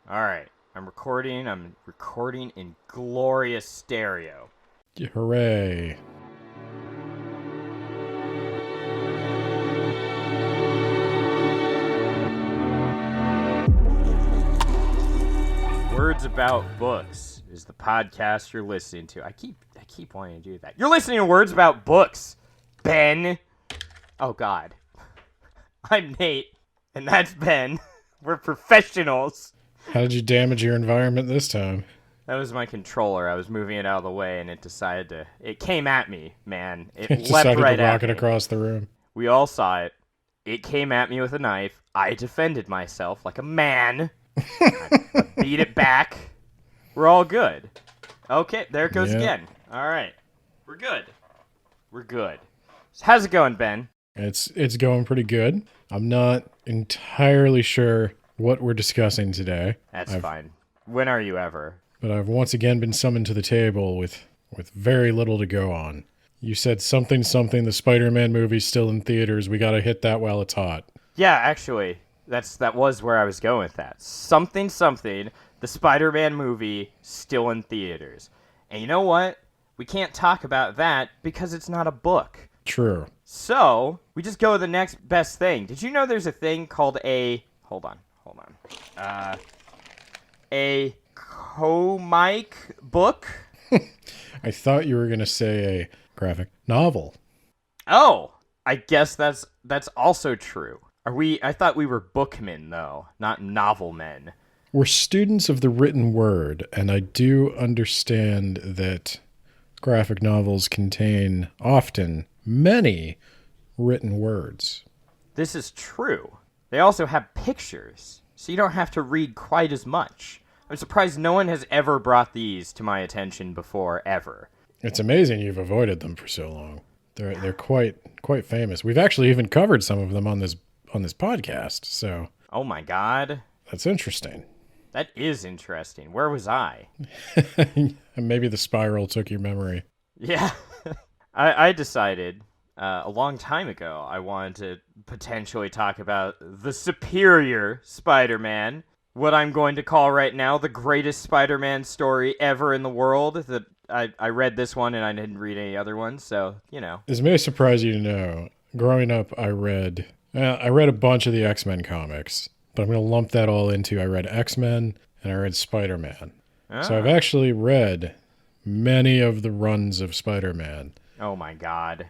All right. I'm recording. I'm recording in glorious stereo. Hooray. Words About Books is the podcast you're listening to. I keep wanting to do that. You're listening to Words About Books, Ben. Oh, God. I'm Nate, and that's Ben. We're professionals. How did you damage your environment this time? That was my controller. I was moving it out of the way, and it decided to... It came at me, man. It It leapt decided right to at rocket me. across the room. We all saw it. It came at me with a knife. I defended myself like a man. I beat it back. We're all good. Okay, there it goes Yeah. again. All right. We're good. We're good. So how's it going, Ben? It's going pretty good. I'm not entirely sure what we're discussing today. That's fine. When are you ever? But I've once again been summoned to the table with very little to go on. You said something, the Spider-Man movie's still in theaters. We gotta hit that while it's hot. Yeah, actually, that was where I was going with that. Something, the Spider-Man movie still in theaters. And you know what? We can't talk about that because it's not a book. True. So, we just go to the next best thing. Did you know there's a thing called a... Hold on. A comic book? I thought you were gonna say a graphic novel. Oh, I guess that's also true. I thought we were bookmen, though, not novel men. We're students of the written word, and I do understand that graphic novels contain often many written words. This is true. They also have pictures, so you don't have to read quite as much. I'm surprised no one has ever brought these to my attention before, ever. It's amazing you've avoided them for so long. They're quite famous. We've actually even covered some of them on this podcast, so Oh my god. that's interesting. That is interesting. Where was I? And maybe the spiral took your memory. Yeah. I decided a long time ago I wanted to potentially talk about the Superior Spider-Man, what I'm going to call right now the greatest Spider-Man story ever in the world. That I read this one and I didn't read any other ones, so, you know. This may surprise you to know, growing up I read a bunch of the X-Men comics, but I'm going to lump that all into I read X-Men and I read Spider-Man. So I've actually read many of the runs of Spider-Man. Oh my god.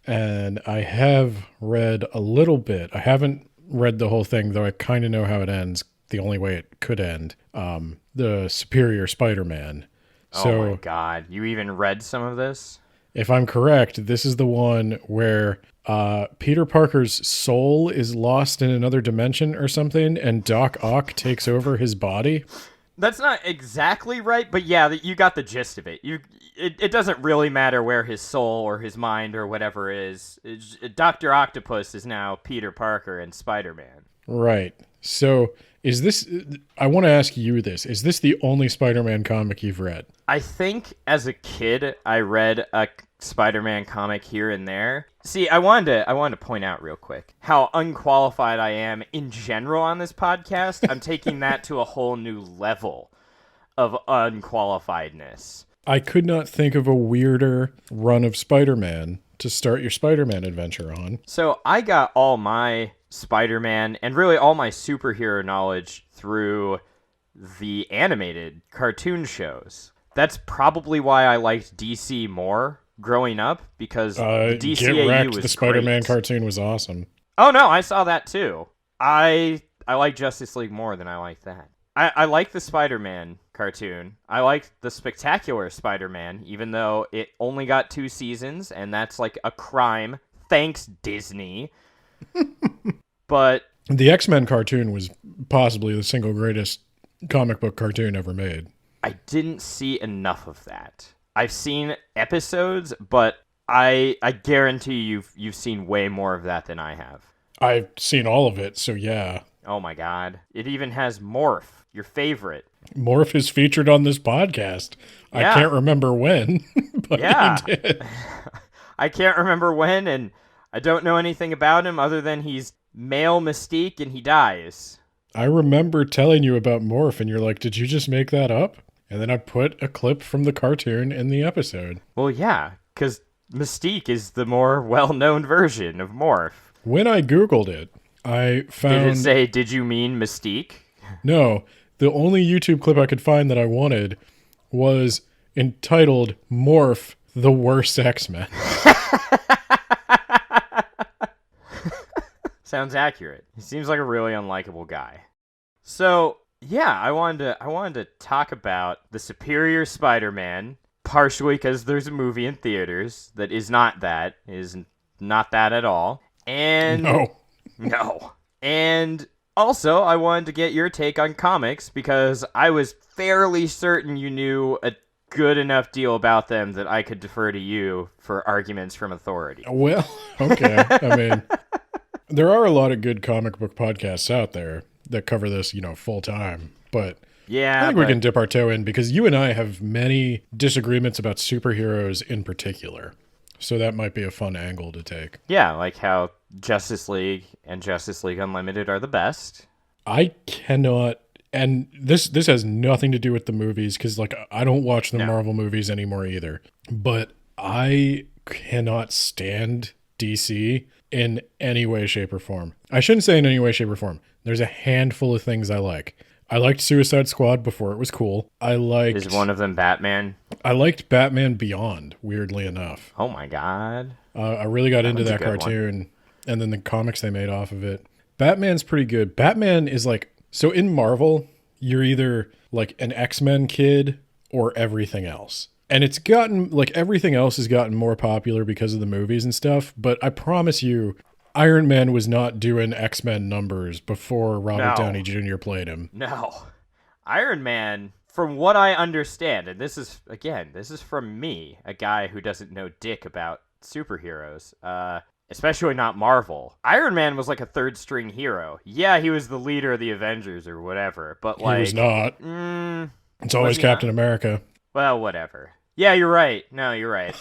And I have read a little bit. I haven't read the whole thing, though I kind of know how it ends, the only way it could end. The Superior Spider-Man. Oh my god. You even read some of this? If I'm correct, this is the one where Peter Parker's soul is lost in another dimension or something, and Doc Ock takes over his body. That's not exactly right, but yeah, you got the gist of it. It doesn't really matter where his soul or his mind or whatever is. Dr. Octopus is now Peter Parker and Spider-Man. Right. So is this... I want to ask you this. Is this the only Spider-Man comic you've read? I think as a kid, I read a Spider-Man comic here and there. See, I wanted to point out real quick how unqualified I am in general on this podcast. I'm taking that to a whole new level of unqualifiedness. I could not think of a weirder run of Spider-Man to start your Spider-Man adventure on. So I got all my Spider-Man and really all my superhero knowledge through the animated cartoon shows. That's probably why I liked DC more growing up, because the DCAU Get Wrecked, was the Spider-Man great. cartoon was awesome. Oh no, I saw that too. I like Justice League more than I like that. I like the Spider-Man cartoon. I like the Spectacular Spider-Man, even though it only got 2 seasons, and that's like a crime. Thanks, Disney. But The X-Men cartoon was possibly the single greatest comic book cartoon ever made. I didn't see enough of that. I've seen episodes, but I guarantee you've seen way more of that than I have. I've seen all of it, so yeah. Oh my god. It even has Morph, your favorite. Morph is featured on this podcast. Yeah. I can't remember when, but Yeah. he did. I can't remember when, and I don't know anything about him other than he's male Mystique and he dies. I remember telling you about Morph, and you're like, did you just make that up? And then I put a clip from the cartoon in the episode. Well, yeah, because Mystique is the more well-known version of Morph. When I Googled it, I found... Did it say, did you mean Mystique? No, the only YouTube clip I could find that I wanted was entitled Morph, the Worst X-Men. Sounds accurate. He seems like a really unlikable guy. So, yeah, I wanted to talk about the Superior Spider-Man, partially because there's a movie in theaters that is not that at all. And no. And also, I wanted to get your take on comics because I was fairly certain you knew a good enough deal about them that I could defer to you for arguments from authority. Well, okay. I mean, there are a lot of good comic book podcasts out there that cover this, full time. But yeah, I think we can dip our toe in because you and I have many disagreements about superheroes in particular. So that might be a fun angle to take. Yeah, like how Justice League and Justice League Unlimited are the best. I cannot, and this has nothing to do with the movies because I don't watch the Marvel movies anymore either. But I cannot stand DC in any way, shape, or form. I shouldn't say in any way, shape, or form. There's a handful of things I like. I liked Suicide Squad before it was cool. Is one of them Batman? I liked Batman Beyond, weirdly enough. Oh my god. I really got into that cartoon and then the comics they made off of it. Batman's pretty good. Batman is so in Marvel, you're either like an X-Men kid or everything else. And it's gotten, everything else has gotten more popular because of the movies and stuff. But I promise you, Iron Man was not doing X-Men numbers before Robert Downey Jr. played him. No. Iron Man, from what I understand, and this is from me, a guy who doesn't know dick about superheroes, especially not Marvel. Iron Man was like a third-string hero. Yeah, he was the leader of the Avengers or whatever, but he was not. It's always Captain America. Well, whatever. Yeah, you're right. No, you're right.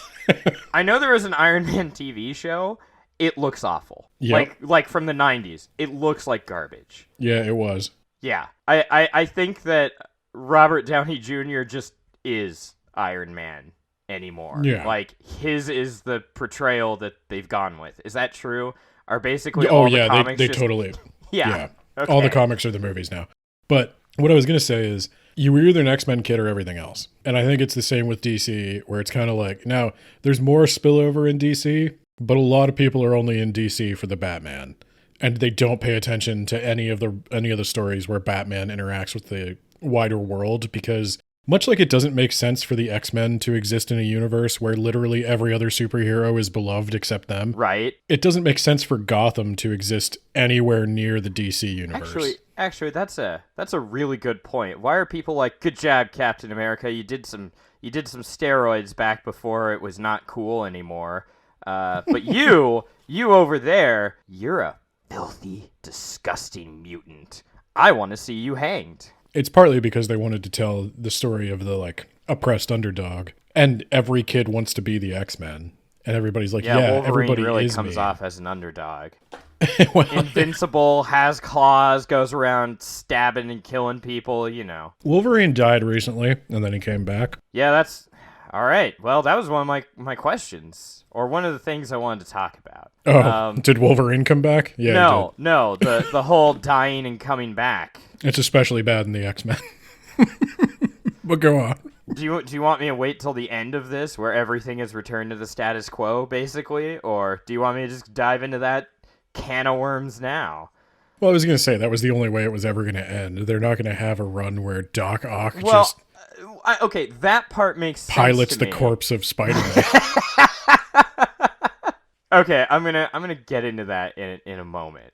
I know there was an Iron Man TV show. It looks awful. Yep. Like from the 90s. It looks like garbage. Yeah, it was. Yeah. I think that Robert Downey Jr. just is Iron Man anymore. Yeah. His is the portrayal that they've gone with. Is that true? Are basically the comics they totally... Yeah. Okay. All the comics are the movies now. But what I was going to say is, you were either an X-Men kid or everything else. And I think it's the same with DC, where it's kind of now, there's more spillover in DC, but a lot of people are only in DC for the Batman. And they don't pay attention to any of the stories where Batman interacts with the wider world, because much like it doesn't make sense for the X-Men to exist in a universe where literally every other superhero is beloved except them. Right. It doesn't make sense for Gotham to exist anywhere near the DC universe. Actually, that's a really good point. Why are people like, good job, Captain America? You did some steroids back before it was not cool anymore. But you over there, you're a filthy, disgusting mutant. I want to see you hanged. It's partly because they wanted to tell the story of the oppressed underdog, and every kid wants to be the X-Men, and everybody's like, yeah, Wolverine everybody really is comes me. off as an underdog. Well, Invincible, has claws, goes around stabbing and killing people, Wolverine died recently, and then he came back. Yeah, that's all right. Well, that was one of my questions, or one of the things I wanted to talk about. Oh, did Wolverine come back? Yeah, no, the whole dying and coming back. It's especially bad in the X-Men. But go on. Do you want me to wait till the end of this, where everything is returned to the status quo, basically, or do you want me to just dive into that can of worms now? Well, I was going to say that was the only way it was ever going to end. They're not going to have a run where Doc Ock okay, that part makes sense pilots to the me. corpse of Spider-Man. Okay, I'm gonna get into that in a moment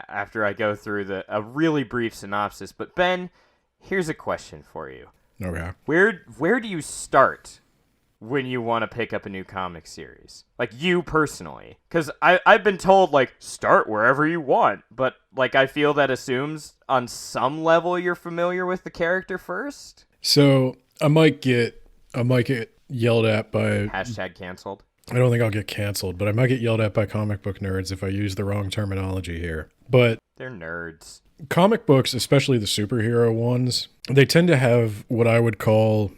after I go through a really brief synopsis. But Ben, here's a question for you. Okay. Where do you start when you want to pick up a new comic series? Like, you personally. Because I've been told, start wherever you want. But, I feel that assumes on some level you're familiar with the character first. So, I might get yelled at by... Hashtag canceled. I don't think I'll get canceled, but I might get yelled at by comic book nerds if I use the wrong terminology here. But... They're nerds. comic books, especially the superhero ones, they tend to have what I would call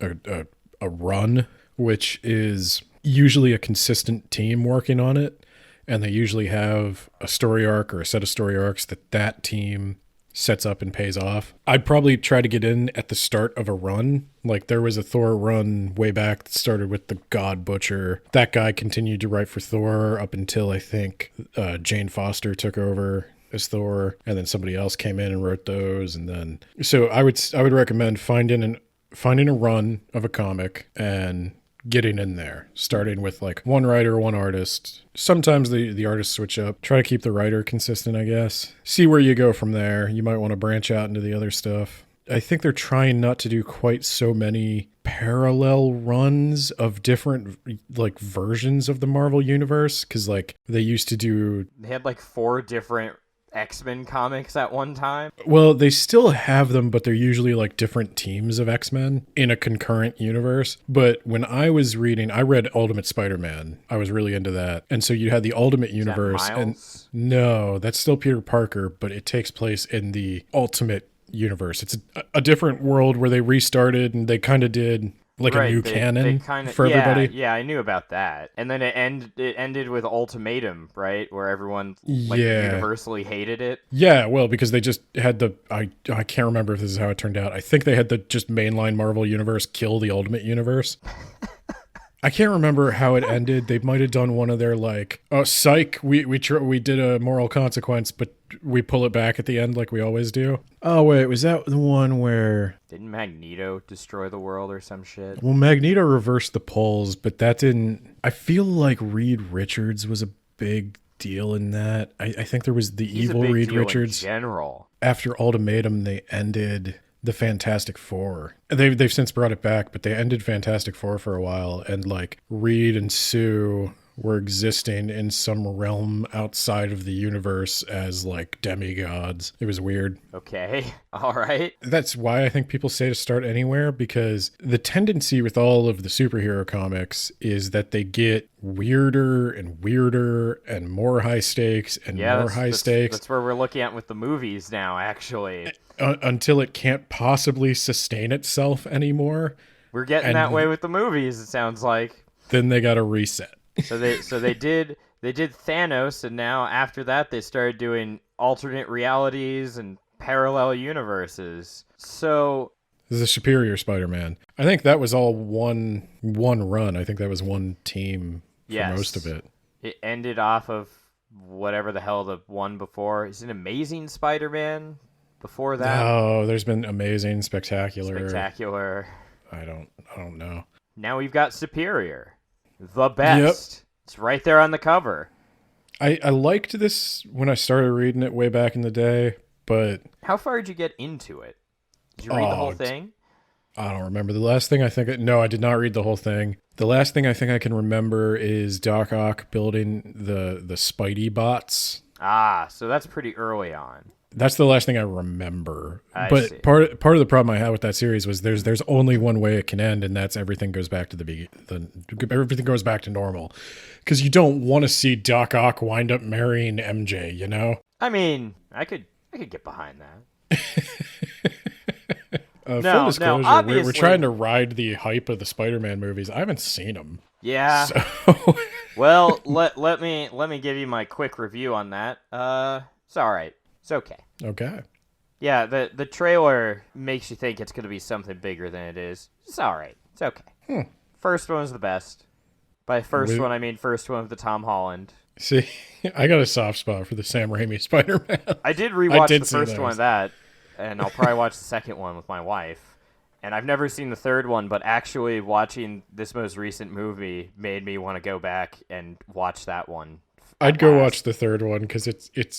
a run, which is usually a consistent team working on it. And they usually have a story arc or a set of story arcs that team sets up and pays off. I'd probably try to get in at the start of a run. Like there was a Thor run way back that started with the God Butcher. That guy continued to write for Thor up until I think Jane Foster took over as Thor, and then somebody else came in and wrote those. And then so I would recommend finding a run of a comic and getting in there, starting with like one writer, one artist. Sometimes the artists switch up. Try to keep the writer consistent, I guess. See where you go from there. You might want to branch out into the other stuff. I think they're trying not to do quite so many parallel runs of different like versions of the Marvel universe, because like they used to do. They had like 4 different X-Men comics at one time. Well, they still have them, but they're usually like different teams of X-Men in a concurrent universe. But when I was reading, I read Ultimate Spider-Man. I was really into that. And so you had the Ultimate Universe. And no, that's still Peter Parker, but it takes place in the Ultimate Universe. It's a different world where they restarted and they kind of did like a new canon for everybody. Yeah, I knew about that. And then it ended with Ultimatum, right? Where everyone universally hated it. Yeah, well, because they just had I can't remember if this is how it turned out. I think they had the just mainline Marvel universe kill the Ultimate Universe. I can't remember how it ended. They might have done one of their like, oh, psych, we did a moral consequence, but we pull it back at the end like we always do. Oh, wait, was that the one where... Didn't Magneto destroy the world or some shit? Well, Magneto reversed the polls, but that didn't... I feel like Reed Richards was a big deal in that. I think there was He's evil Reed Richards. In general. After Ultimatum, they ended the Fantastic Four. They've since brought it back, but they ended Fantastic Four for a while, and like Reed and Sue were existing in some realm outside of the universe as like demigods. It was weird. Okay. All right. That's why I think people say to start anywhere, because the tendency with all of the superhero comics is that they get weirder and weirder and more high stakes and more high stakes. That's where we're looking at with the movies now, actually. Until it can't possibly sustain itself anymore. We're getting that way with the movies, it sounds like. Then they got to reset. So they did Thanos, and now after that they started doing alternate realities and parallel universes. So this is a Superior Spider-Man. I think that was all one run. I think that was one team for most of it. It ended off of whatever the hell the one before. Is it Amazing Spider-Man before that? Oh, there's been Amazing, Spectacular. I don't know. Now we've got Superior. The best. Yep. It's right there on the cover. I liked this when I started reading it way back in the day, but... How far did you get into it? Did you read the whole thing? I don't remember. The last thing No, I did not read the whole thing. The last thing I think I can remember is Doc Ock building the Spidey bots. Ah, so that's pretty early on. That's the last thing I remember. I see. Part of the problem I had with that series was there's only one way it can end, and that's everything goes back to everything goes back to normal, because you don't want to see Doc Ock wind up marrying MJ. You know. I mean, I could get behind that. Full disclosure, obviously, we're trying to ride the hype of the Spider-Man movies. I haven't seen them. Yeah. So. Well, let me give you my quick review on that. It's all right. It's okay. Okay. Yeah, the trailer makes you think it's going to be something bigger than it is. It's all right. It's okay. First one was the best. By first one, I mean first one with the Tom Holland. See, I got a soft spot for the Sam Raimi Spider-Man. I did rewatch the first one of that, and I'll probably watch the second one with my wife. And I've never seen the third one, but actually watching this most recent movie made me want to go back and watch that one. I'd go watch the third one because it's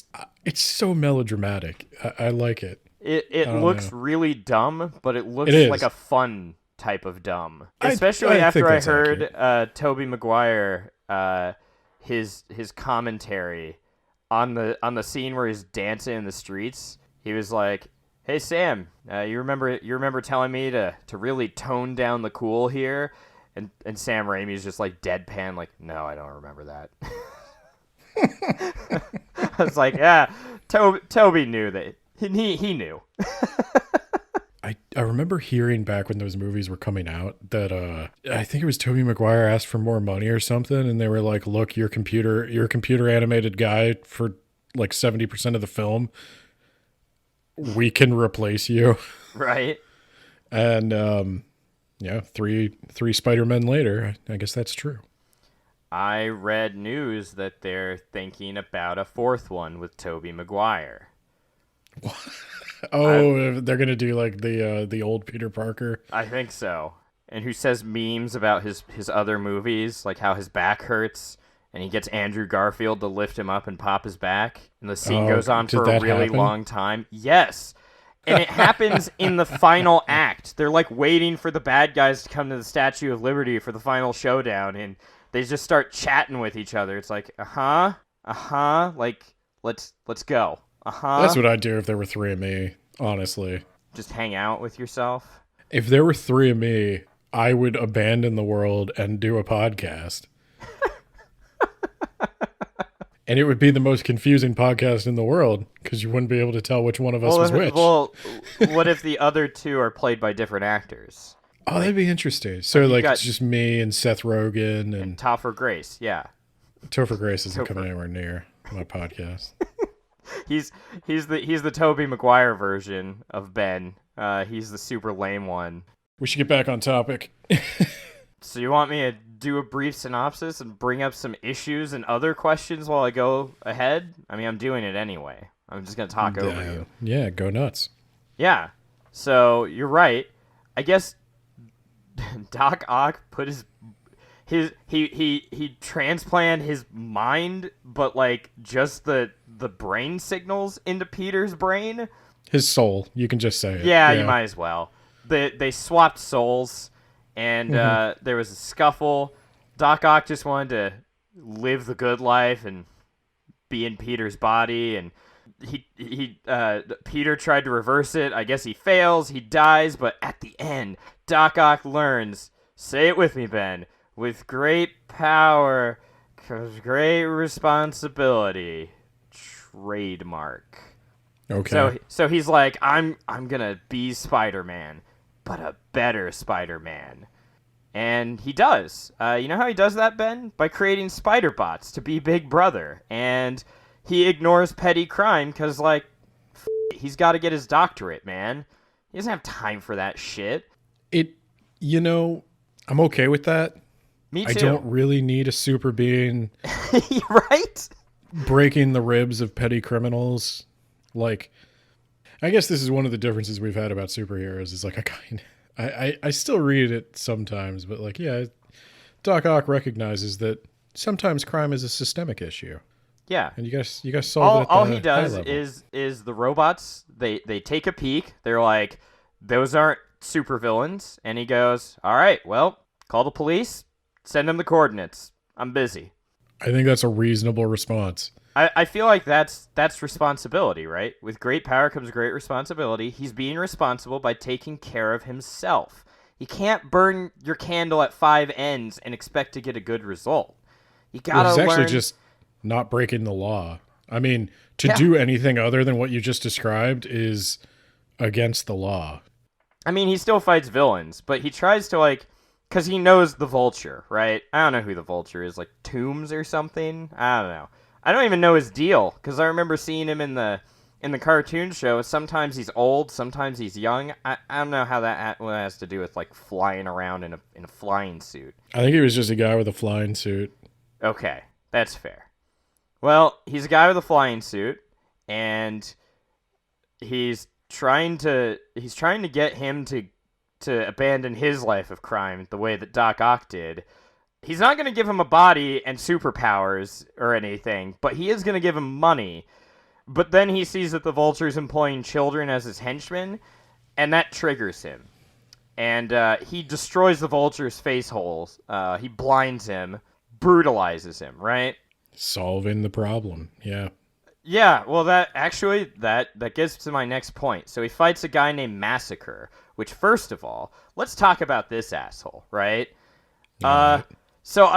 so melodramatic. I like it. It looks really dumb, but it looks like a fun type of dumb. Especially after I heard Tobey Maguire his commentary on the scene where he's dancing in the streets. He was like, "Hey Sam, you remember telling me to really tone down the cool here?" And Sam Raimi's just like deadpan, like, "No, I don't remember that." I was like, yeah, Toby knew that He knew. I remember hearing back when those movies were coming out that I think it was Tobey Maguire asked for more money or something, and they were like, "Look, you're a computer animated guy for like 70% of the film. We can replace you." Right. And yeah, three Spider-Men later, I guess that's true. I read news that they're thinking about a fourth one with Tobey Maguire. Oh, they're gonna do like the old Peter Parker. I think so. And who says memes about his other movies, like how his back hurts, and he gets Andrew Garfield to lift him up and pop his back, and the scene goes on for a really long time. Yes. And it happens in the final act. They're like waiting for the bad guys to come to the Statue of Liberty for the final showdown, and they just start chatting with each other. It's like, like let's go. That's what I'd do if there were three of me, honestly. Just hang out with yourself. If there were three of me, I would abandon the world and do a podcast. And it would be the most confusing podcast in the world because you wouldn't be able to tell which one of us was which. Well, what if the other two are played by different actors? Oh, that'd be interesting. So, like, it's just me and Seth Rogen and Topher Grace, yeah. Topher Grace isn't coming anywhere near my podcast. He's the Tobey Maguire version of Ben. He's the super lame one. We should get back on topic. So you want me to do a brief synopsis and bring up some issues and other questions while I go ahead? I mean, I'm doing it anyway. I'm just going to talk over you. Yeah, go nuts. Yeah. So you're right. I guess Doc Ock put he transplanted his mind, but like just the brain signals into Peter's brain. His soul. You can just say it. Yeah, you might as well. They swapped souls. And there was a scuffle. Doc Ock just wanted to live the good life and be in Peter's body. And Peter tried to reverse it. I guess he fails. He dies. But at the end, Doc Ock learns, say it with me, Ben, with great power comes great responsibility. Trademark. Okay. So he's like, I'm gonna be Spider-Man, but a better Spider-Man. And he does. You know how he does that, Ben? By creating spider bots to be Big Brother. And he ignores petty crime because, like, he's got to get his doctorate, man. He doesn't have time for that shit. I'm okay with that. Me too. I don't really need a super being. Right? Breaking the ribs of petty criminals. Like, I guess this is one of the differences we've had about superheroes is like I still read it sometimes, but like, yeah, Doc Ock recognizes that sometimes crime is a systemic issue. Yeah. And you guys solve it at the all he does high level. is the robots, they take a peek, they're like, those aren't supervillains, and he goes, all right, well, call the police, send them the coordinates. I'm busy. I think that's a reasonable response. I feel like that's responsibility, right? With great power comes great responsibility. He's being responsible by taking care of himself. You can't burn your candle at 5 ends and expect to get a good result. You gotta learn. He's actually just not breaking the law. I mean, to do anything other than what you just described is against the law. I mean, he still fights villains, but he tries to, like, because he knows the Vulture, right? I don't know who the Vulture is, like Toombs or something? I don't know. I don't even know his deal, because I remember seeing him in the cartoon show. Sometimes he's old, sometimes he's young. I don't know how that has to do with, like, flying around in a flying suit. I think he was just a guy with a flying suit. Okay, that's fair. Well, he's a guy with a flying suit, and he's trying to get him to abandon his life of crime the way that Doc Ock did. He's not going to give him a body and superpowers or anything, but he is going to give him money. But then he sees that the Vulture's employing children as his henchmen, and that triggers him. And he destroys the Vulture's face holes. He blinds him, brutalizes him, right? Solving the problem, yeah. Yeah, well, that gets to my next point. So he fights a guy named Massacre, which, first of all, let's talk about this asshole, right? So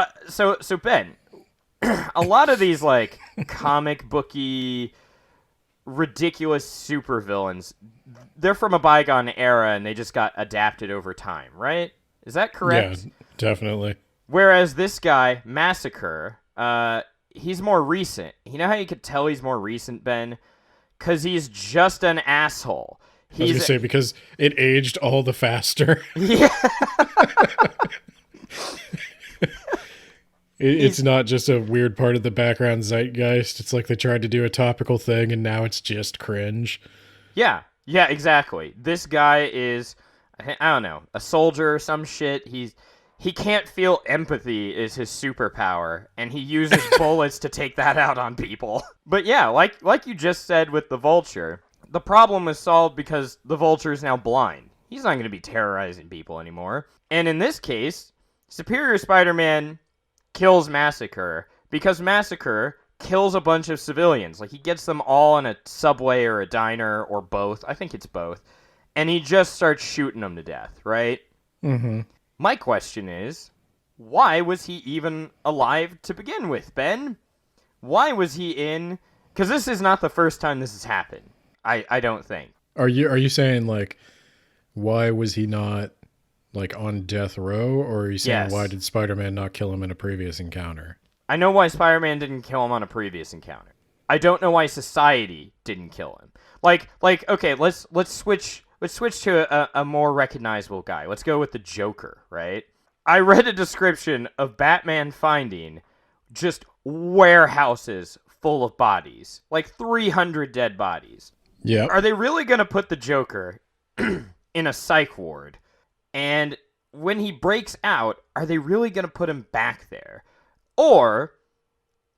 Ben, a lot of these, like, comic booky ridiculous supervillains. They're from a bygone era and they just got adapted over time, right? Is that correct? Yeah, definitely. Whereas this guy, Massacre, he's more recent. You know how you could tell he's more recent, Ben? Because he's just an asshole. I was going to say, because it aged all the faster. Yeah. It's not just a weird part of the background zeitgeist. It's like they tried to do a topical thing and now it's just cringe. Yeah, exactly. This guy is, I don't know, a soldier or some shit. He can't feel empathy is his superpower, and he uses bullets to take that out on people. But yeah, like you just said with the Vulture, the problem is solved because the Vulture is now blind. He's not going to be terrorizing people anymore. And in this case, Superior Spider-Man kills Massacre because Massacre kills a bunch of civilians. Like, he gets them all in a subway or a diner or both. I think it's both. And he just starts shooting them to death, right? Mm-hmm. My question is, why was he even alive to begin with, Ben? Why was he in... Because this is not the first time this has happened. I don't think. Are you saying, like, why was he not, like, on death row? Or are you saying, Yes. why did Spider-Man not kill him in a previous encounter? I know why Spider-Man didn't kill him on a previous encounter. I don't know why society didn't kill him. Like, okay, let's switch to a more recognizable guy. Let's go with the Joker, right? I read a description of Batman finding just warehouses full of bodies, like 300 dead bodies. Yeah. Are they really going to put the Joker in a psych ward? And when he breaks out, are they really going to put him back there? Or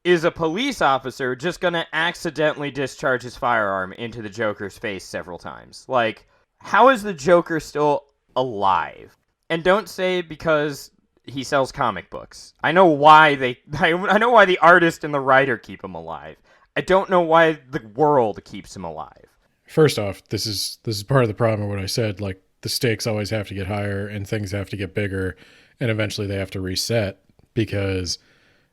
is a police officer just going to accidentally discharge his firearm into the Joker's face several times? Like, how is the Joker still alive? And don't say because he sells comic books. I know why I know why the artist and the writer keep him alive. I don't know why the world keeps him alive. First off, this is part of the problem of what I said. Like, the stakes always have to get higher and things have to get bigger, and eventually they have to reset because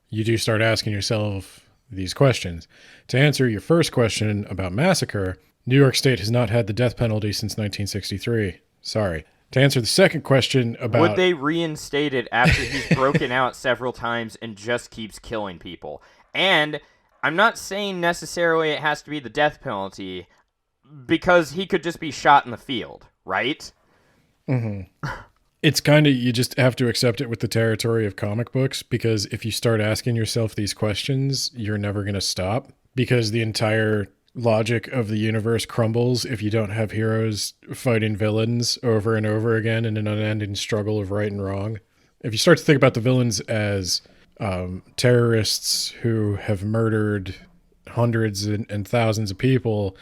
you do start asking yourself these questions. To answer your first question about Massacre, New York State has not had the death penalty since 1963. Sorry. To answer the second question about... Would they reinstate it after he's broken out several times and just keeps killing people? And I'm not saying necessarily it has to be the death penalty, because he could just be shot in the field, right? Mm-hmm. It's kind of, you just have to accept it with the territory of comic books, because if you start asking yourself these questions, you're never going to stop, because the entire logic of the universe crumbles if you don't have heroes fighting villains over and over again in an unending struggle of right and wrong. If you start to think about the villains as terrorists who have murdered hundreds and thousands of people,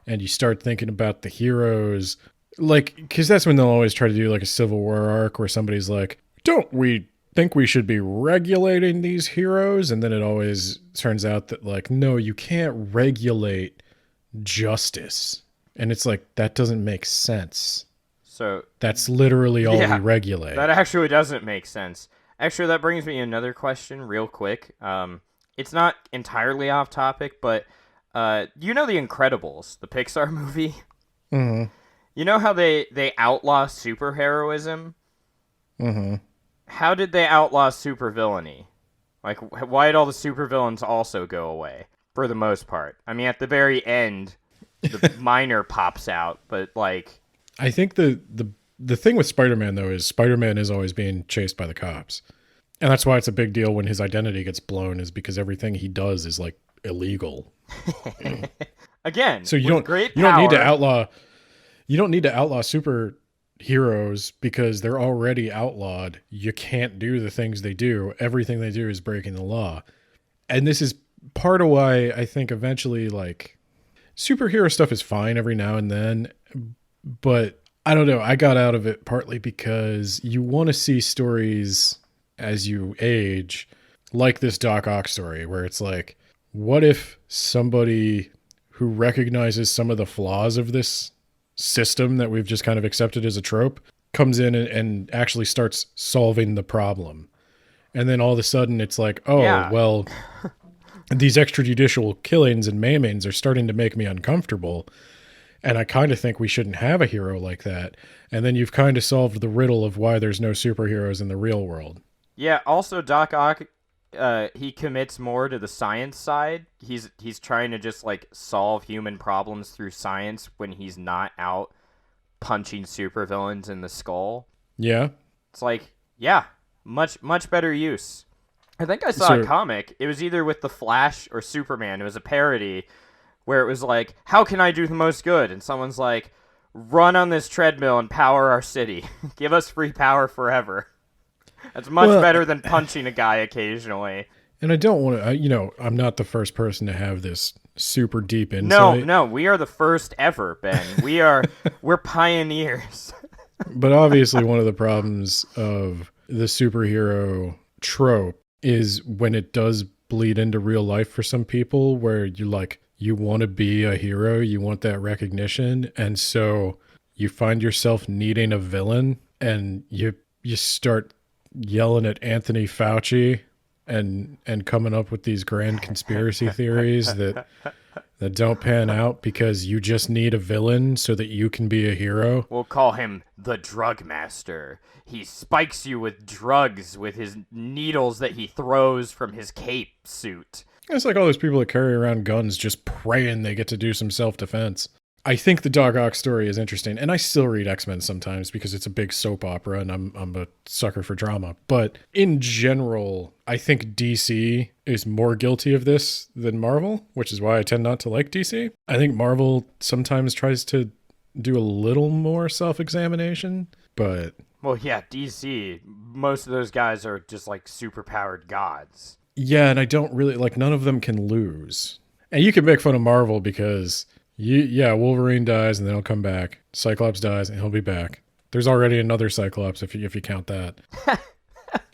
and you start thinking about the heroes, like, because that's when they'll always try to do like a Civil War arc where somebody's like, don't we think we should be regulating these heroes? And then it always turns out that, like, no, you can't regulate justice. And it's like, that doesn't make sense. So that's literally all we regulate. That actually doesn't make sense. Actually, that brings me another question real quick. It's not entirely off topic, but you know The Incredibles, the Pixar movie? Mm-hmm. You know how they outlaw superheroism? Mm-hmm. How did they outlaw supervillainy? Like, why did all the supervillains also go away? For the most part. I mean, at the very end, the miner pops out, but, like... I think the thing with Spider-Man, though, is Spider-Man is always being chased by the cops. And that's why it's a big deal when his identity gets blown, is because everything he does is, like, illegal. Again, so you don't need to outlaw... You don't need to outlaw superheroes because they're already outlawed. You can't do the things they do. Everything they do is breaking the law. And this is part of why I think eventually, like, superhero stuff is fine every now and then, but I don't know. I got out of it partly because you want to see stories as you age, like this Doc Ock story, where it's like, what if somebody who recognizes some of the flaws of this system that we've just kind of accepted as a trope comes in and actually starts solving the problem, and then all of a sudden it's like, oh, well, these extrajudicial killings and maimings are starting to make me uncomfortable. And I kind of think we shouldn't have a hero like that. And then you've kind of solved the riddle of why there's no superheroes in the real world. Yeah, also Doc Ock, he commits more to the science side. He's trying to just like solve human problems through science when he's not out punching supervillains in the skull. Yeah. It's like, yeah, much better use. I think I saw a comic. It was either with the Flash or Superman. It was a parody where it was like, how can I do the most good? And someone's like, run on this treadmill and power our city. Give us free power forever. That's much better than punching a guy occasionally. And I don't want to, I'm not the first person to have this super deep insight. No, we are the first ever, Ben. We're pioneers. But obviously one of the problems of the superhero trope is when it does bleed into real life for some people, where you want to be a hero, you want that recognition, and so you find yourself needing a villain, and you start yelling at Anthony Fauci and coming up with these grand conspiracy theories that don't pan out because you just need a villain so that you can be a hero. We'll call him the Drug Master. He spikes you with drugs with his needles that he throws from his cape suit. It's like all those people that carry around guns just praying they get to do some self-defense. I think the Doc Ock story is interesting, and I still read X-Men sometimes because it's a big soap opera, and I'm a sucker for drama. But in general, I think DC is more guilty of this than Marvel, which is why I tend not to like DC. I think Marvel sometimes tries to do a little more self-examination, but... Well, yeah, DC, most of those guys are just like super-powered gods. Yeah, and I don't really... none of them can lose. And you can make fun of Marvel because... Wolverine dies and then he'll come back. Cyclops dies and he'll be back. There's already another Cyclops if you count that.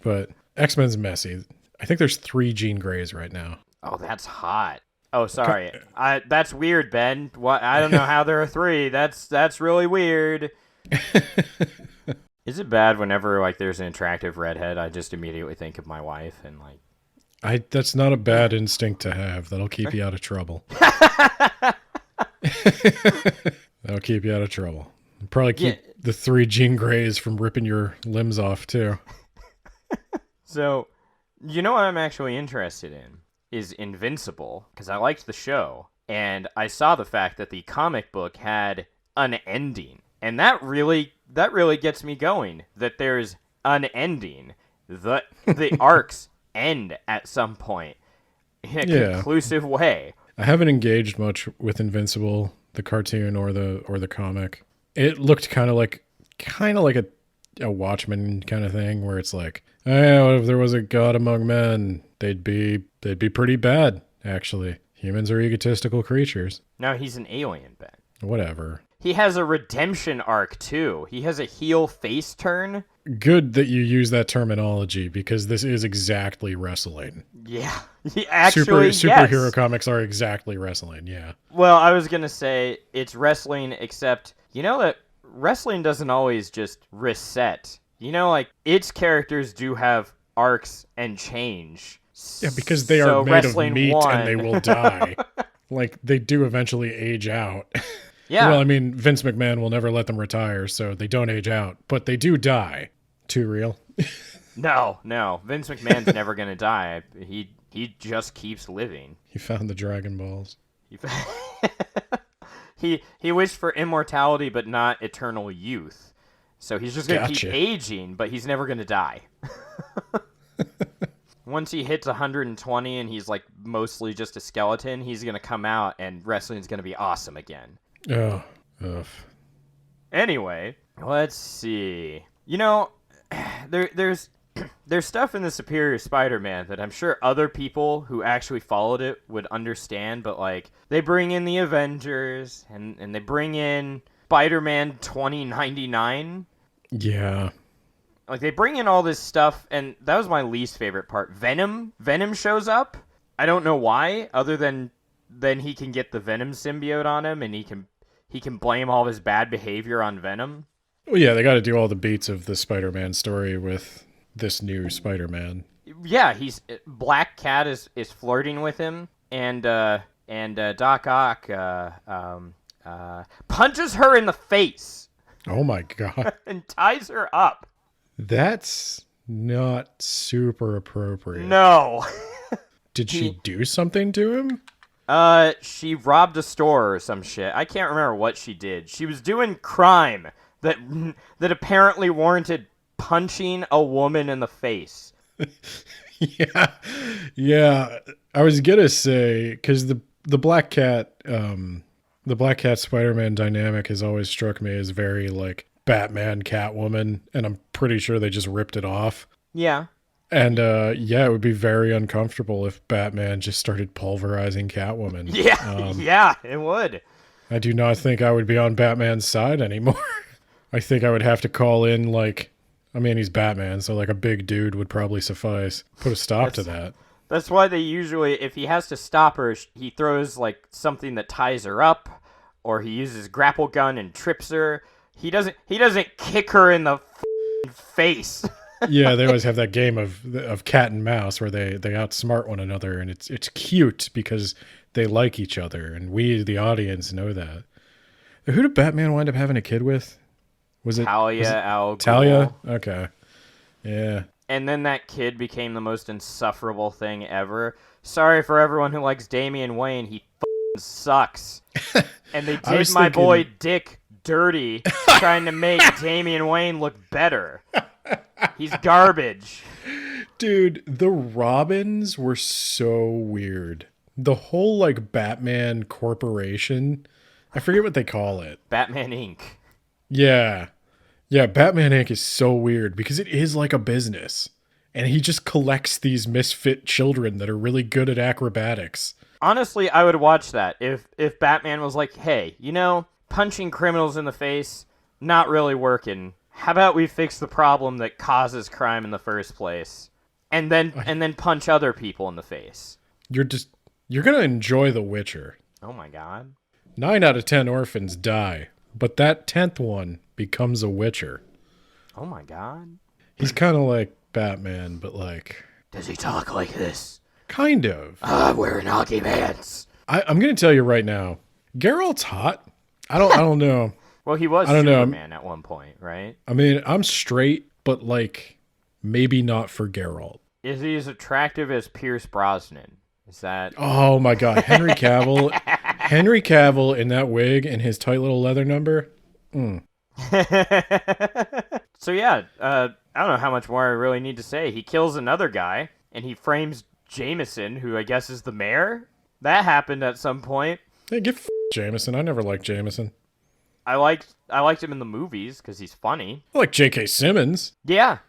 But X-Men's messy. I think there's 3 Jean Greys right now. Oh, that's hot. Oh, sorry. That's weird, Ben. What? I don't know how there are 3. That's really weird. Is it bad whenever there's an attractive redhead? I just immediately think of my wife and that's not a bad instinct to have. That'll keep you out of trouble. That'll keep you out of trouble. Probably keep the 3 Jean Greys from ripping your limbs off, too. So, you know what I'm actually interested in is Invincible, because I liked the show, and I saw the fact that the comic book had an ending, and that really gets me going, that there's an ending. The arcs end at some point in a conclusive way. I haven't engaged much with Invincible, the cartoon or the comic. It looked kind of like a Watchmen kind of thing, where it's like, oh, what if there was a god among men? They'd be pretty bad, actually. Humans are egotistical creatures. No, he's an alien, Ben. Whatever. He has a redemption arc, too. He has a heel face turn. Good that you use that terminology, because this is exactly wrestling. Yeah. Actually, superhero comics are exactly wrestling, yeah. Well, I was going to say it's wrestling, except, you know that wrestling doesn't always just reset. You know, its characters do have arcs and change. Yeah, because they are made of meat and they will die. They do eventually age out. Yeah. Well, I mean, Vince McMahon will never let them retire, so they don't age out, but they do die. Too real? No. Vince McMahon's never going to die. He just keeps living. He found the Dragon Balls. He wished for immortality, but not eternal youth. So he's just going to keep aging, but he's never going to die. Once he hits 120 and he's mostly just a skeleton, he's going to come out and wrestling's going to be awesome again. Oh, ugh. Anyway, let's see. You know, there's stuff in the Superior Spider-Man that I'm sure other people who actually followed it would understand, but they bring in the Avengers and they bring in Spider-Man 2099. Yeah. They bring in all this stuff, and that was my least favorite part. Venom shows up. I don't know why, other than then he can get the Venom symbiote on him, and he can blame all of his bad behavior on Venom. Well, yeah, they got to do all the beats of the Spider-Man story with this new Spider-Man. Yeah, he's Black Cat is flirting with him, and Doc Ock punches her in the face Oh my god. and ties her up. That's not super appropriate. No. Did she do something to him? She robbed a store or some shit. I can't remember what she did. She was doing crime that apparently warranted punching a woman in the face. Yeah. Yeah. I was gonna say, because the Black Cat Spider-Man dynamic has always struck me as very like Batman Catwoman, and I'm pretty sure they just ripped it off. Yeah. And yeah, it would be very uncomfortable if Batman just started pulverizing Catwoman. Yeah, yeah, it would. I do not think I would be on Batman's side anymore. I think I would have to call in, like, I mean, he's Batman, so like a big dude would probably suffice. Put a stop to that. That's why they usually, if he has to stop her, he throws like something that ties her up, or he uses grapple gun and trips her. He doesn't kick her in the face. Yeah, they always have that game of cat and mouse where they outsmart one another, and it's cute because they like each other, and we, the audience, know that. Who did Batman wind up having a kid with? Was it Talia al Ghul. Talia? Okay. Yeah. And then that kid became the most insufferable thing ever. Sorry for everyone who likes Damian Wayne. He sucks. And they did my boy Dick dirty trying to make Damian Wayne look better. He's garbage. Dude, the Robins were so weird. The whole, like, Batman Corporation, I forget what they call it. Batman Inc. Yeah. Yeah, Batman Inc. is so weird because it is like a business. And he just collects these misfit children that are really good at acrobatics. Honestly, I would watch that if Batman was like, hey, you know, punching criminals in the face, not really working. How about we fix the problem that causes crime in the first place, and then punch other people in the face? You're gonna enjoy The Witcher. Oh my god. 9 out of 10 orphans die, but that 10th one becomes a Witcher. Oh my god. He's kind of like Batman, but like... Does he talk like this? Kind of. I'm wearing hockey pants. I'm gonna tell you right now, Geralt's hot. I don't know. Well, he was Superman at one point, right? I mean, I'm straight, but like, maybe not for Geralt. Is he as attractive as Pierce Brosnan? Is that... Oh my god, Henry Cavill. Henry Cavill in that wig and his tight little leather number. So yeah, I don't know how much more I really need to say. He kills another guy, and he frames Jameson, who I guess is the mayor. That happened at some point. Hey, get Jameson. I never liked Jameson. I liked him in the movies because he's funny. I like J.K. Simmons. Yeah.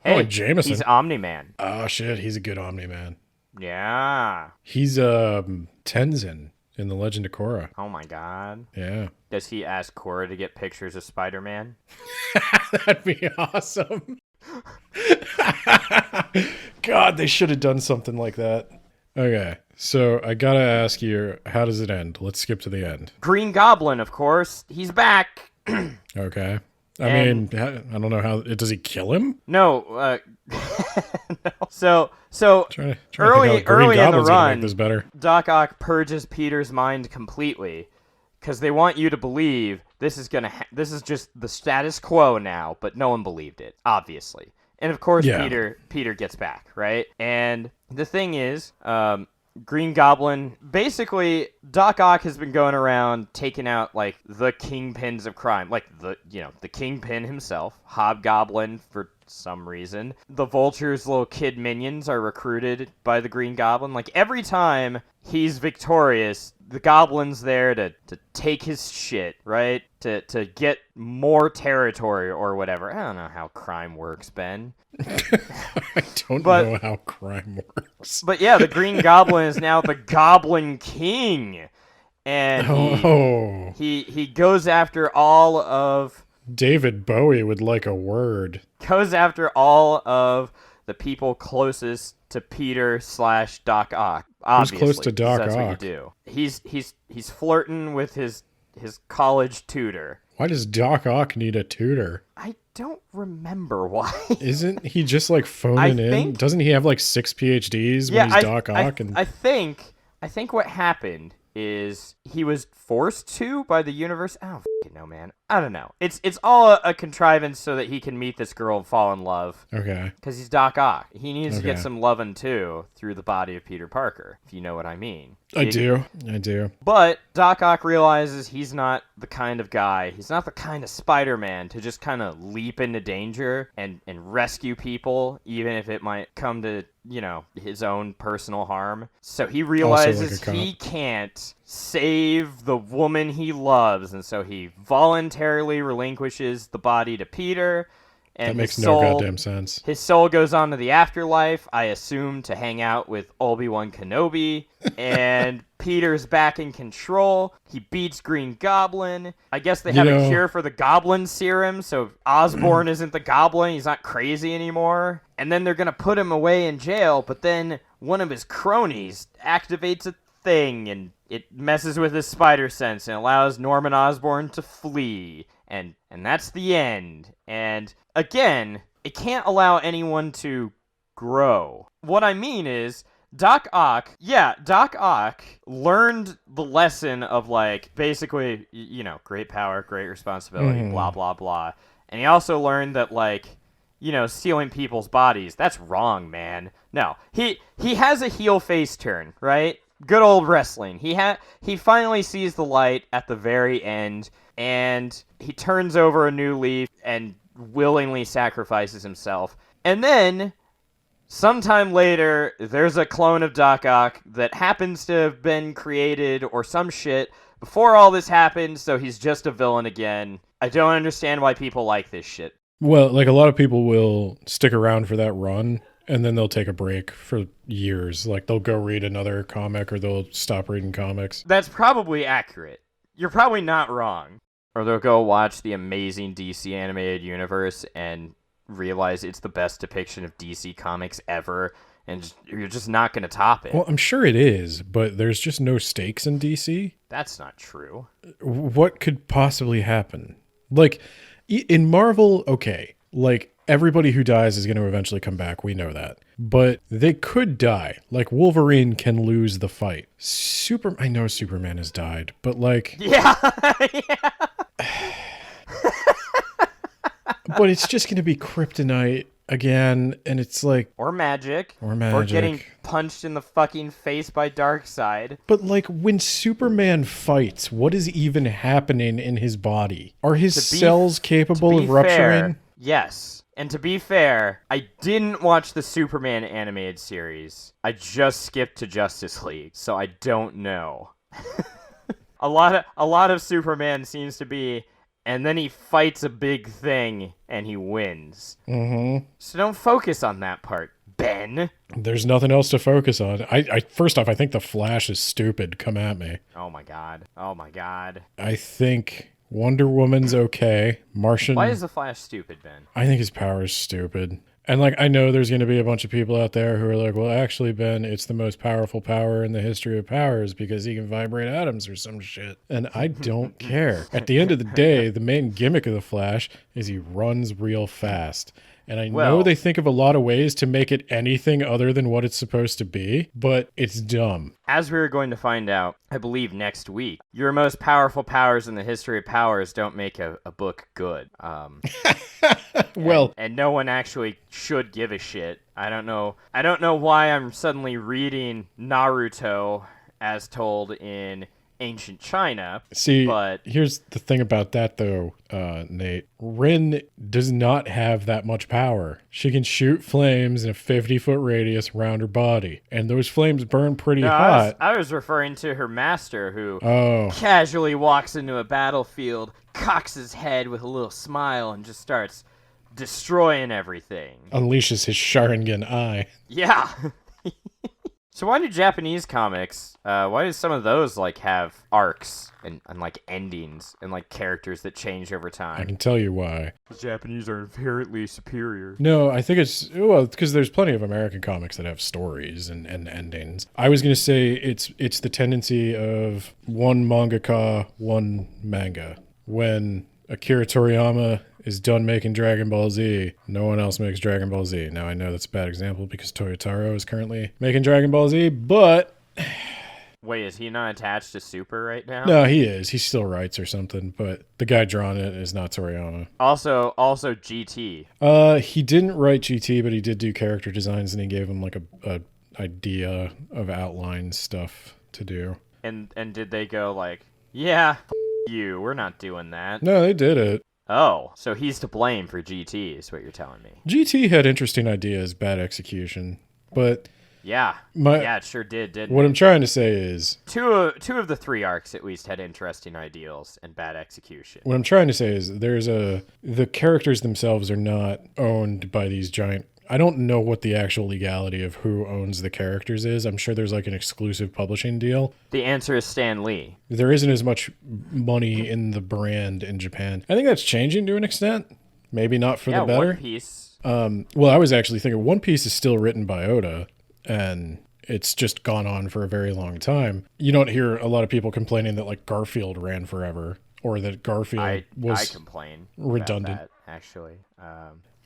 Hey, I like Jameson. He's Omni-Man. Oh shit, he's a good Omni-Man. Yeah. He's Tenzin in The Legend of Korra. Oh my god. Yeah. Does he ask Korra to get pictures of Spider-Man? That'd be awesome. God, they should have done something like that. Okay, so I gotta ask you, how does it end? Let's skip to the end. Green Goblin, of course. He's back. Okay. I mean, I don't know how... Does he kill him? No. No. So Trying to early think how Green in the Goblin's gonna run, make this better. Doc Ock purges Peter's mind completely because they want you to believe this is just the status quo now, but no one believed it, obviously. And of course, Yeah. Peter gets back, right? And the thing is, Green Goblin, basically, Doc Ock has been going around taking out, like, the kingpins of crime. Like, the kingpin himself, Hobgoblin, for some reason. The Vulture's little kid minions are recruited by the Green Goblin. Like, every time he's victorious, the Goblin's there to take his shit, right? To get more territory or whatever. I don't know how crime works, Ben. I don't know how crime works. But yeah, the Green Goblin is now the Goblin King. And he goes after all of... David Bowie would like a word. Goes after all of the people closest to Peter / Doc Ock. Obviously, Who's close to Doc that's Ock? what you do. He's flirting with his college tutor. Why does Doc Ock need a tutor? I don't remember why. Isn't he just like I phoning in? think Doesn't he have like 6 PhDs yeah, when he's Doc Ock? I think what happened is he was forced to by the universe. I don't fucking know, man. I don't know. It's all a contrivance so that he can meet this girl and fall in love. Okay. Because he's Doc Ock. He needs to get Okay. some lovin' too through the body of Peter Parker, if you know what I mean. I do. But Doc Ock realizes he's not the kind of guy, he's not the kind of Spider-Man to just kind of leap into danger and rescue people, even if it might come to, his own personal harm. So he realizes cop. he can't save the woman he loves, and so he voluntarily relinquishes the body to Peter. And That makes his no soul, goddamn sense. His soul goes on to the afterlife, I assume, to hang out with Obi-Wan Kenobi. And Peter's back in control. He beats Green Goblin. I guess they have a cure for the Goblin Serum, so Osborn isn't the Goblin. He's not crazy anymore. And then they're going to put him away in jail, but then one of his cronies activates a thing, and it messes with his spider sense and allows Norman Osborn to flee. And that's the end. And again, it can't allow anyone to grow. What I mean is, Doc Ock learned the lesson of, basically, great power, great responsibility, blah, blah, blah. And he also learned that, stealing people's bodies, that's wrong, man. No, he has a heel face turn, right? Good old wrestling. He finally sees the light at the very end, and he turns over a new leaf and willingly sacrifices himself. And then, sometime later, there's a clone of Doc Ock that happens to have been created or some shit before all this happened, so he's just a villain again. I don't understand why people like this shit. Well, a lot of people will stick around for that run, and then they'll take a break for years. They'll go read another comic, or they'll stop reading comics. That's probably accurate. You're probably not wrong. Or they'll go watch the amazing DC animated universe and realize it's the best depiction of DC comics ever, and you're just not going to top it. Well, I'm sure it is, but there's just no stakes in DC. That's not true. What could possibly happen? In Marvel, okay, everybody who dies is going to eventually come back. We know that. But they could die. Wolverine can lose the fight. I know Superman has died, but Yeah. Yeah. But it's just going to be kryptonite again, and it's Or magic. Or magic. Or getting punched in the fucking face by Darkseid. But when Superman fights, what is even happening in his body? Are his cells capable of rupturing? Yes. And to be fair, I didn't watch the Superman animated series. I just skipped to Justice League, so I don't know. A lot of Superman seems to be, and then he fights a big thing and he wins. Mm-hmm. So don't focus on that part, Ben. There's nothing else to focus on. I first off, I think the Flash is stupid. Come at me. Oh my god. I think Wonder Woman's okay. Martian. Why is the Flash stupid, Ben? I think his power is stupid. And I know there's going to be a bunch of people out there who are like, well, actually, Ben, it's the most powerful power in the history of powers because he can vibrate atoms or some shit. And I don't care. At the end of the day, the main gimmick of the Flash is he runs real fast. And I know they think of a lot of ways to make it anything other than what it's supposed to be, but it's dumb. As we are going to find out, I believe next week, your most powerful powers in the history of powers don't make a book good. And no one actually should give a shit. I don't know why I'm suddenly reading Naruto as told in ancient China. See, but here's the thing about that, though, Nate. Rin does not have that much power. She can shoot flames in a 50-foot radius around her body, and those flames burn pretty hot. I was referring to her master, who casually walks into a battlefield, cocks his head with a little smile, and just starts destroying everything. Unleashes his Sharingan eye. Yeah. So why do Japanese comics, why do some of those have arcs and endings and characters that change over time? I can tell you why. The Japanese are inherently superior. No, I think it's because there's plenty of American comics that have stories and endings. I was going to say it's the tendency of one mangaka, one manga. When Akira Toriyama is done making Dragon Ball Z. No one else makes Dragon Ball Z. Now, I know that's a bad example because Toyotaro is currently making Dragon Ball Z, but... Wait, is he not attached to Super right now? No, he is. He still writes or something, but the guy drawing it is not Toriyama. Also GT. He didn't write GT, but he did do character designs, and he gave him like a idea of outline stuff to do. And did they go like, yeah, you, we're not doing that? No, they did it. Oh, so he's to blame for GT is what you're telling me. GT had interesting ideas, bad execution, but... Yeah, it sure did, didn't What it? I'm trying to say is... Two of the 3 arcs at least had interesting ideals and bad execution. What I'm trying to say is the characters themselves are not owned by these giant... I don't know what the actual legality of who owns the characters is. I'm sure there's like an exclusive publishing deal. The answer is Stan Lee. There isn't as much money in the brand in Japan. I think that's changing to an extent. Maybe not for the better. One Piece. Well, I was actually thinking One Piece is still written by Oda, and it's just gone on for a very long time. You don't hear a lot of people complaining that like Garfield ran forever, or that Garfield was I complain redundant. about that, actually.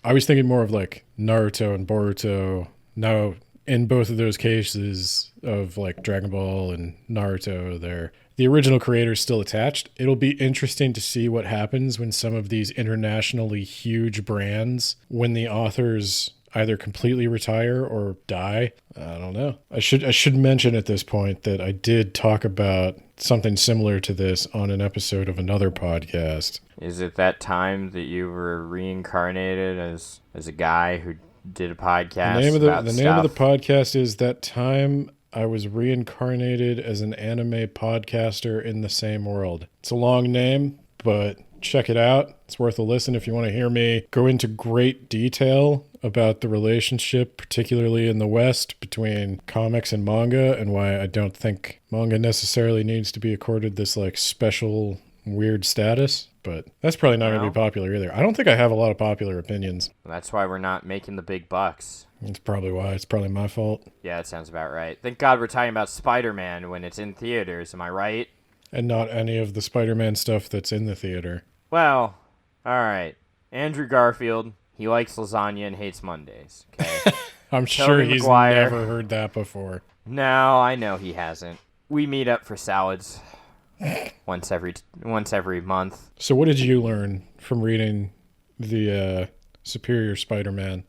I was thinking more of like Naruto and Boruto. Now, in both of those cases of like Dragon Ball and Naruto, the original creator is still attached. It'll be interesting to see what happens when some of these internationally huge brands, when the authors either completely retire or die. I don't know. I should mention at this point that I did talk about something similar to this on an episode of another podcast. Is it that time that you were reincarnated as a guy who did a podcast? The name of the podcast is That Time I Was Reincarnated as an Anime Podcaster in the Same World. It's a long name, but check it out. It's worth a listen if you want to hear me go into great detail about the relationship, particularly in the West, between comics and manga, and why I don't think manga necessarily needs to be accorded this like special weird status. But that's probably not going to be popular either. I don't think I have a lot of popular opinions. That's why we're not making the big bucks. That's probably why. It's probably my fault. Yeah, that sounds about right. Thank God we're talking about Spider-Man when it's in theaters, am I right? And not any of the Spider-Man stuff that's in the theater. Well, alright. Andrew Garfield, he likes lasagna and hates Mondays, okay? I'm sure he's never heard that before. No, I know he hasn't. We meet up for salads once every month. So what did you learn from reading the Superior Spider-Man?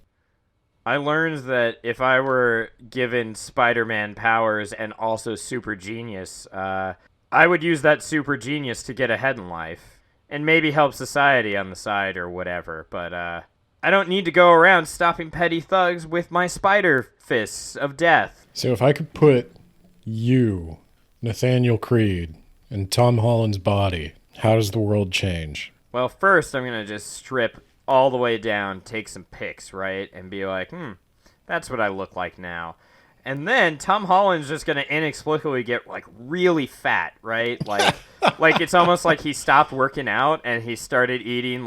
I learned that if I were given Spider-Man powers and also super genius, I would use that super genius to get ahead in life. And maybe help society on the side or whatever, but I don't need to go around stopping petty thugs with my spider fists of death. So if I could put you, Nathaniel Creed, in Tom Holland's body, how does the world change? Well, first I'm going to just strip all the way down, take some pics, right? And be like, that's what I look like now. And then Tom Holland's just going to inexplicably get, like, really fat, right? Like, like it's almost like he stopped working out and he started eating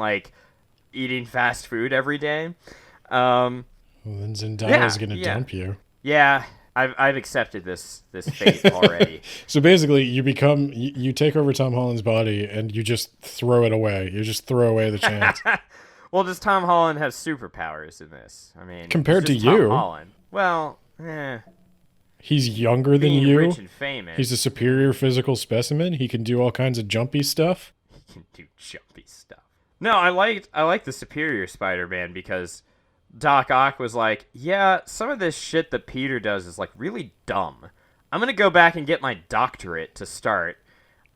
fast food every day. Well, then Zendaya's going to dump you. Yeah, I've accepted this fate already. So basically, you take over Tom Holland's body and you just throw it away. You just throw away the chance. Well, does Tom Holland have superpowers in this? I mean, compared to Tom you, Holland. Well, he's younger than you. Rich and famous. He's a superior physical specimen. He can do all kinds of jumpy stuff. He can do jumpy stuff. No, I liked the Superior Spider-Man because Doc Ock was like, yeah, some of this shit that Peter does is like really dumb. I'm gonna go back and get my doctorate to start.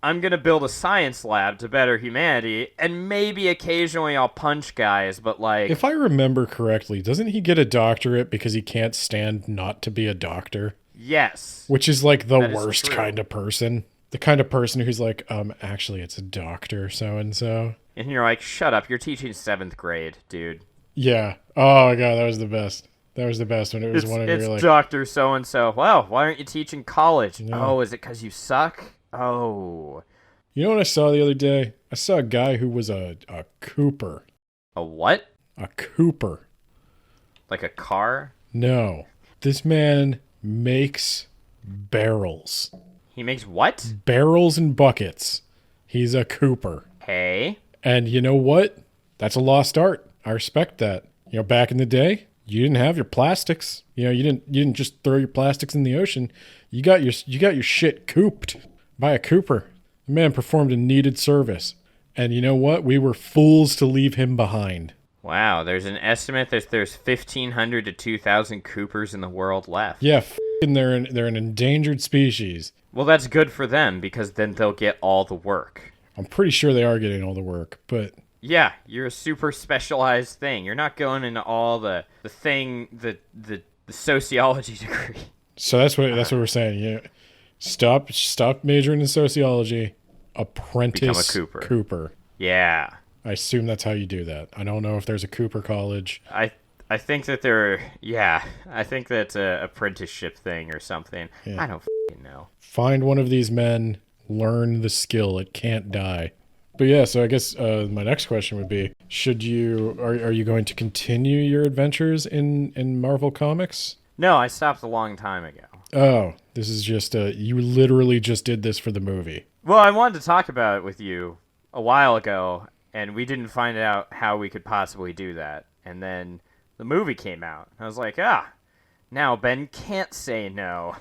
I'm gonna build a science lab to better humanity, and maybe occasionally I'll punch guys, but like... If I remember correctly, doesn't he get a doctorate because he can't stand not to be a doctor? Yes. Which is like the worst kind of person. The kind of person who's like, actually it's a doctor, so-and-so. And you're like, shut up, you're teaching 7th grade, dude. Yeah. Oh my god, that was the best. That was the best when it was one of your like... It's Dr. So-and-so. Well, why aren't you teaching college? No. Oh, is it because you suck? Oh. You know what I saw the other day? I saw a guy who was a Cooper. A what? A Cooper. Like a car? No. This man makes barrels. He makes what? Barrels and buckets. He's a Cooper. Hey. And you know what? That's a lost art. I respect that. You know, back in the day, you didn't have your plastics. You know, you didn't just throw your plastics in the ocean. You got your shit cooped by a cooper. The man performed a needed service. And you know what? We were fools to leave him behind. Wow, there's an estimate that there's 1,500 to 2,000 Coopers in the world left. Yeah, they're an endangered species. Well, that's good for them because then they'll get all the work. I'm pretty sure they are getting all the work, but... Yeah, you're a super specialized thing. You're not going into all the sociology degree. So that's what we're saying. You know, stop majoring in sociology. Apprentice Become a Cooper. Cooper. Yeah. I assume that's how you do that. I don't know if there's a Cooper college. I think that I think that's a apprenticeship thing or something. Yeah. I don't know. Find one of these men, learn the skill. It can't die. But yeah, so I guess my next question would be, are you going to continue your adventures in Marvel Comics? No, I stopped a long time ago. Oh, this is just you literally just did this for the movie. Well, I wanted to talk about it with you a while ago, and we didn't find out how we could possibly do that. And then the movie came out. I was like, now Ben can't say no.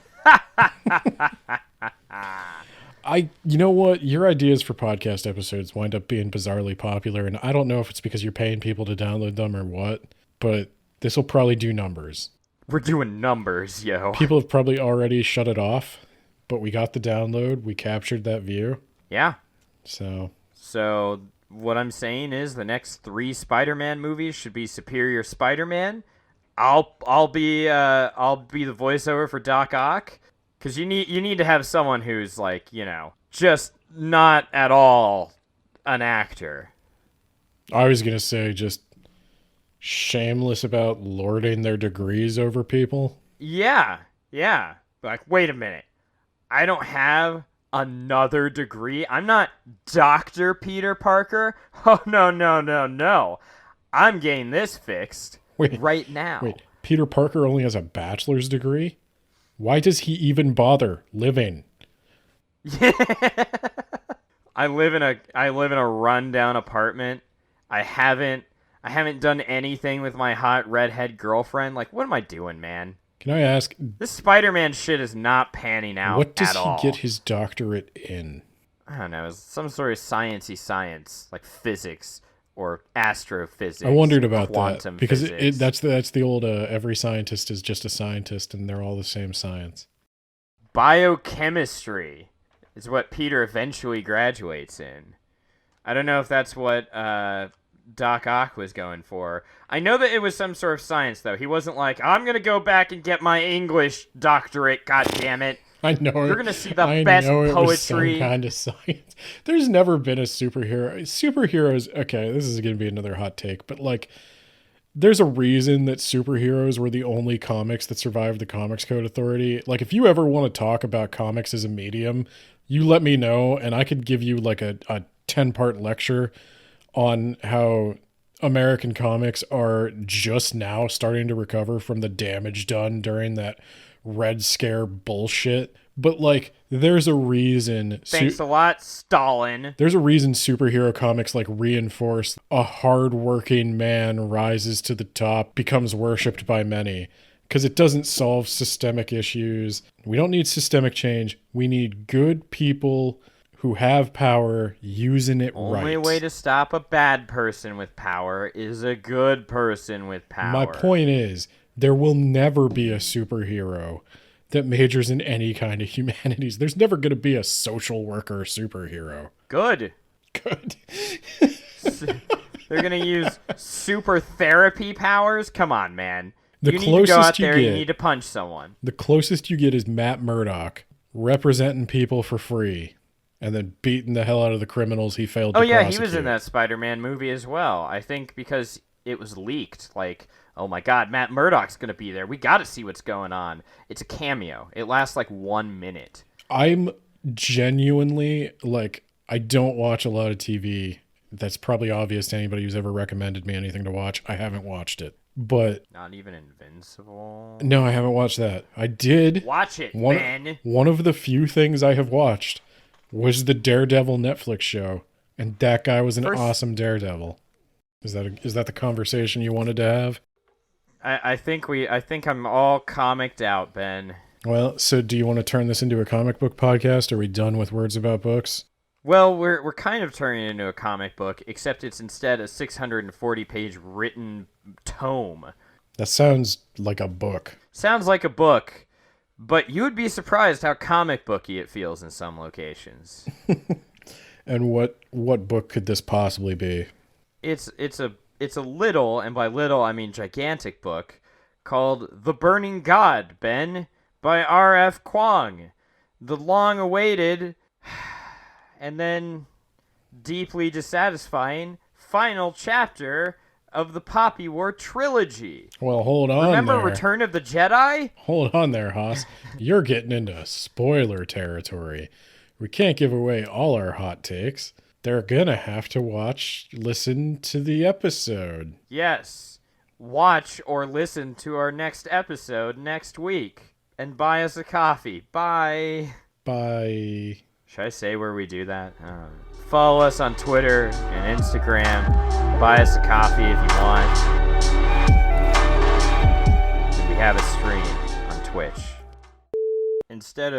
You know what? Your ideas for podcast episodes wind up being bizarrely popular, and I don't know if it's because you're paying people to download them or what, but this will probably do numbers. We're doing numbers, yo. People have probably already shut it off, but we got the download. We captured that view. Yeah. So what I'm saying is the next 3 Spider-Man movies should be Superior Spiderman. I'll be the voiceover for Doc Ock. Because you need to have someone who's, like, you know, just not at all an actor. I was going to say just shameless about lording their degrees over people. Yeah. Like, wait a minute. I don't have another degree. I'm not Dr. Peter Parker. Oh, no. I'm getting this fixed right now. Wait, Peter Parker only has a bachelor's degree? Why does he even bother living? Yeah. I live in a rundown apartment. I haven't done anything with my hot redhead girlfriend. Like, what am I doing, man? Can I ask? This Spider-Man shit is not panning out. What does at all. he get his doctorate in? I don't know. It's some sort of sciencey science, like physics or astrophysics. I wondered about that because that's the old every scientist is just a scientist and they're all the same science. Biochemistry is what Peter eventually graduates in. I don't know if that's what Doc Ock was going for. I know that it was some sort of science, though. He wasn't like, I'm going to go back and get my English doctorate, goddammit. I know. You're going to see the best poetry. It was some kind of science. There's never been a superhero. Superheroes, okay, this is going to be another hot take, but like, there's a reason that superheroes were the only comics that survived the Comics Code Authority. Like, if you ever want to talk about comics as a medium, you let me know, and I could give you like a 10-part lecture on how American comics are just now starting to recover from the damage done during that Red Scare bullshit. But like, there's a reason. Thanks a lot, Stalin. There's a reason superhero comics like reinforce a hardworking man rises to the top, becomes worshipped by many. Because it doesn't solve systemic issues. We don't need systemic change. We need good people who have power using it right. Only way to stop a bad person with power is a good person with power. My point is, there will never be a superhero that majors in any kind of humanities. There's never going to be a social worker superhero. Good. They're going to use super therapy powers? Come on, man. You need to go out there, you need to punch someone. The closest you get is Matt Murdock representing people for free and then beating the hell out of the criminals he failed to prosecute. Oh, yeah, he was in that Spider-Man movie as well. I think because it was leaked, like, oh my god, Matt Murdock's going to be there. We got to see what's going on. It's a cameo. It lasts like 1 minute. I'm genuinely, like, I don't watch a lot of TV. That's probably obvious to anybody who's ever recommended me anything to watch. I haven't watched it. But not even Invincible? No, I haven't watched that. I did. Watch it, Ben. One of the few things I have watched was the Daredevil Netflix show. And that guy was an First, awesome Daredevil. Is that the conversation you wanted to have? I think I'm all comicked out, Ben. Well, so do you want to turn this into a comic book podcast? Are we done with words about books? Well, we're kind of turning it into a comic book, except it's instead a 640-page written tome. That sounds like a book. Sounds like a book, but you would be surprised how comic booky it feels in some locations. And what book could this possibly be? It's a little, and by little I mean gigantic book, called The Burning God, Ben, by R.F. Kuang. The long-awaited, and then deeply dissatisfying, final chapter of the Poppy War trilogy. Well, hold on. Remember there. Return of the Jedi? Hold on there, Haas. You're getting into spoiler territory. We can't give away all our hot takes. They're gonna have to listen to the episode. Yes. Watch or listen to our next episode next week. And buy us a coffee. Bye. Bye. Should I say where we do that? Follow us on Twitter and Instagram. Buy us a coffee if you want. And we have a stream on Twitch. Instead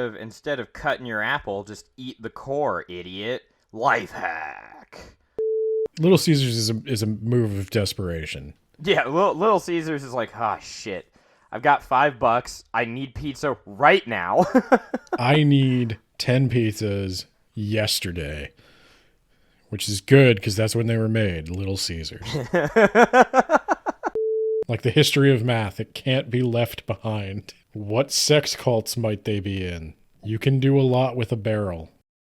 of cutting your apple, just eat the core, idiot. Life hack. Little Caesars is a move of desperation. Yeah, Little Caesars is like, ah, shit. I've got $5. I need pizza right now. I need 10 pizzas yesterday, which is good because that's when they were made, Little Caesars. Like the history of math, it can't be left behind. What sex cults might they be in? You can do a lot with a barrel.